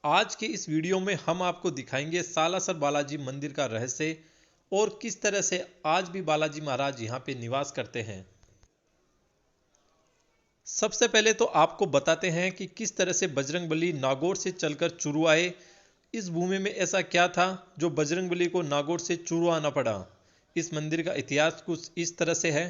आज के इस वीडियो में हम आपको दिखाएंगे सालासर बालाजी मंदिर का रहस्य और किस तरह से आज भी बालाजी महाराज यहाँ पे निवास करते हैं। सबसे पहले तो आपको बताते हैं कि किस तरह से बजरंगबली नागौर से चलकर चूरू आए। इस भूमि में ऐसा क्या था जो बजरंगबली को नागौर से चूरू आना पड़ा। इस मंदिर का इतिहास कुछ इस तरह से है।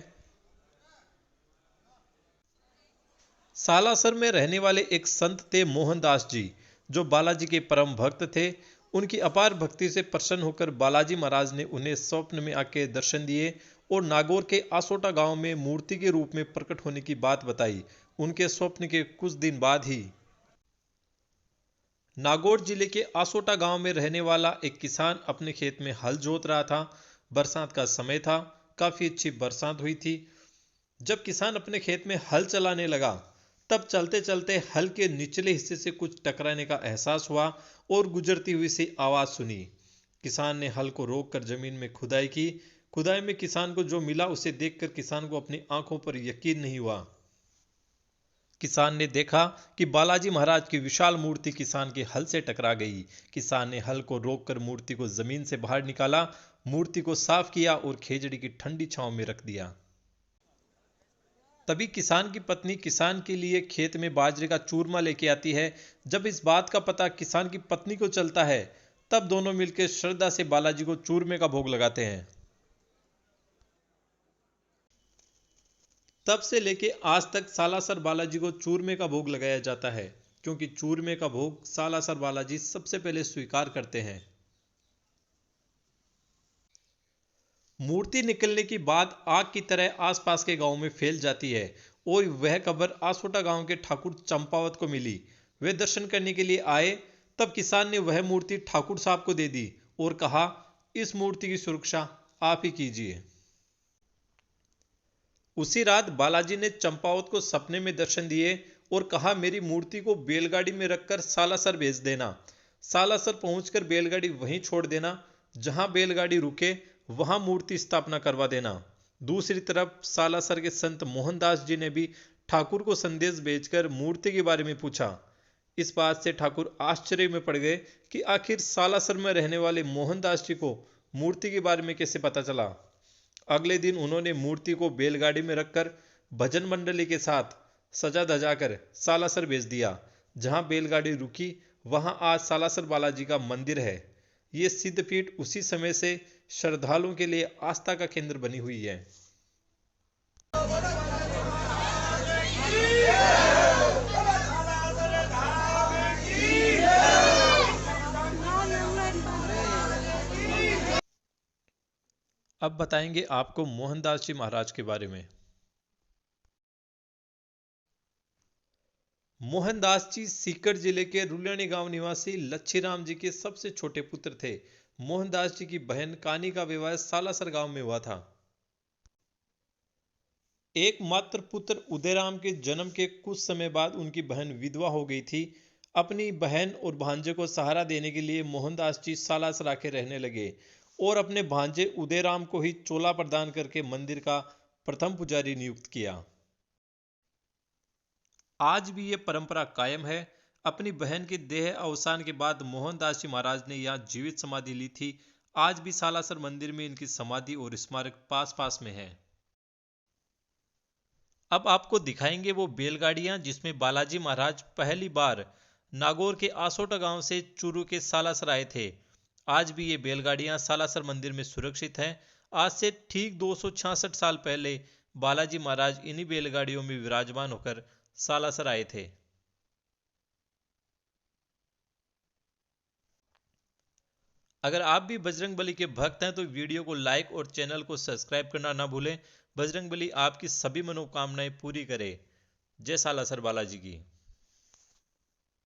सालासर में रहने वाले एक संत थे मोहनदास जी, जो बालाजी के परम भक्त थे। उनकी अपार भक्ति से प्रसन्न होकर बालाजी महाराज ने उन्हें स्वप्न में आके दर्शन दिए और नागौर के आसोटा गांव में मूर्ति के रूप में प्रकट होने की बात बताई। उनके स्वप्न के कुछ दिन बाद ही नागौर जिले के आसोटा गांव में रहने वाला एक किसान अपने खेत में हल जोत रहा था। बरसात का समय था, काफी अच्छी बरसात हुई थी। जब किसान अपने खेत में हल चलाने लगा, तब चलते चलते हल के निचले हिस्से से कुछ टकराने का एहसास हुआ और गुजरती हुई सी आवाज सुनी। किसान ने हल को रोककर जमीन में खुदाई की। खुदाई में किसान को जो मिला उसे देखकर किसान को अपनी आंखों पर यकीन नहीं हुआ। किसान ने देखा कि बालाजी महाराज की विशाल मूर्ति किसान के हल से टकरा गई। किसान ने हल को रोककर मूर्ति को जमीन से बाहर निकाला, मूर्ति को साफ किया और खेजड़ी की ठंडी छांव में रख दिया। तभी किसान की पत्नी किसान के लिए खेत में बाजरे का चूरमा लेके आती है। जब इस बात का पता किसान की पत्नी को चलता है, तब दोनों मिलकर श्रद्धा से बालाजी को चूरमे का भोग लगाते हैं। तब से लेके आज तक सालासर बालाजी को चूरमे का भोग लगाया जाता है, क्योंकि चूरमे का भोग सालासर बालाजी सबसे पहले स्वीकार करते हैं। मूर्ति निकलने की बाद आग की तरह आसपास के गांव में फैल जाती है और वह खबर आसोटा गांव के ठाकुर चंपावत को मिली। वे दर्शन करने के लिए आए। तब किसान ने वह मूर्ति ठाकुर साहब को दे दी और कहा, इस मूर्ति की सुरक्षा आप ही कीजिए। उसी रात बालाजी ने चंपावत को सपने में दर्शन दिए और कहा, मेरी मूर्ति को बैलगाड़ी में रखकर सालासर भेज देना। सालासर पहुंचकर बैलगाड़ी वहीं छोड़ देना। जहां बैलगाड़ी रुके वहां मूर्ति स्थापना करवा देना। दूसरी तरफ सालासर के संत मोहनदास जी ने भी ठाकुर को संदेश भेजकर मूर्ति के बारे में पूछा। इस बात से ठाकुर आश्चर्य में पड़ गए कि आखिर सालासर में रहने वाले मोहनदास जी को मूर्ति के बारे में कैसे पता चला। अगले दिन उन्होंने मूर्ति को बैलगाड़ी में रखकर भजन मंडली के साथ सजा धजा कर सालासर भेज दिया। जहां बैलगाड़ी रुकी वहां आज सालासर बालाजी का मंदिर है। ये सिद्धपीठ उसी समय से श्रद्धालुओं के लिए आस्था का केंद्र बनी हुई है। अब बताएंगे आपको मोहनदास जी महाराज के बारे में। मोहनदास जी सीकर जिले के रुल्यानी गांव निवासी लच्छीराम जी के सबसे छोटे पुत्र थे। मोहनदास जी की बहन कानी का विवाह सालासर गांव में हुआ था। एकमात्र पुत्र उदयराम के जन्म के कुछ समय बाद उनकी बहन विधवा हो गई थी। अपनी बहन और भांजे को सहारा देने के लिए मोहनदास जी सालासर आके रहने लगे और अपने भांजे उदयराम को ही चोला प्रदान करके मंदिर का प्रथम पुजारी नियुक्त किया। आज भी ये परंपरा कायम है। अपनी बहन के देह अवसान के बाद मोहनदास जी महाराज ने यहाँ जीवित समाधि ली थी। आज भी सालासर मंदिर में इनकी समाधि और स्मारक पास पास में है। अब आपको दिखाएंगे वो बैलगाड़ियां जिसमें बालाजी महाराज पहली बार नागौर के आसोटा गांव से चूरू के सालासर आए थे। आज भी ये बैलगाड़ियां सालासर मंदिर में सुरक्षित हैं। आज से ठीक 266 साल पहले बालाजी महाराज इन्हीं बैलगाड़ियों में विराजमान होकर सालासर आए थे। अगर आप भी बजरंगबली के भक्त हैं तो वीडियो को लाइक और चैनल को सब्सक्राइब करना ना भूलें। बजरंगबली आपकी सभी मनोकामनाएं पूरी करे। जय सालासर बालाजी की।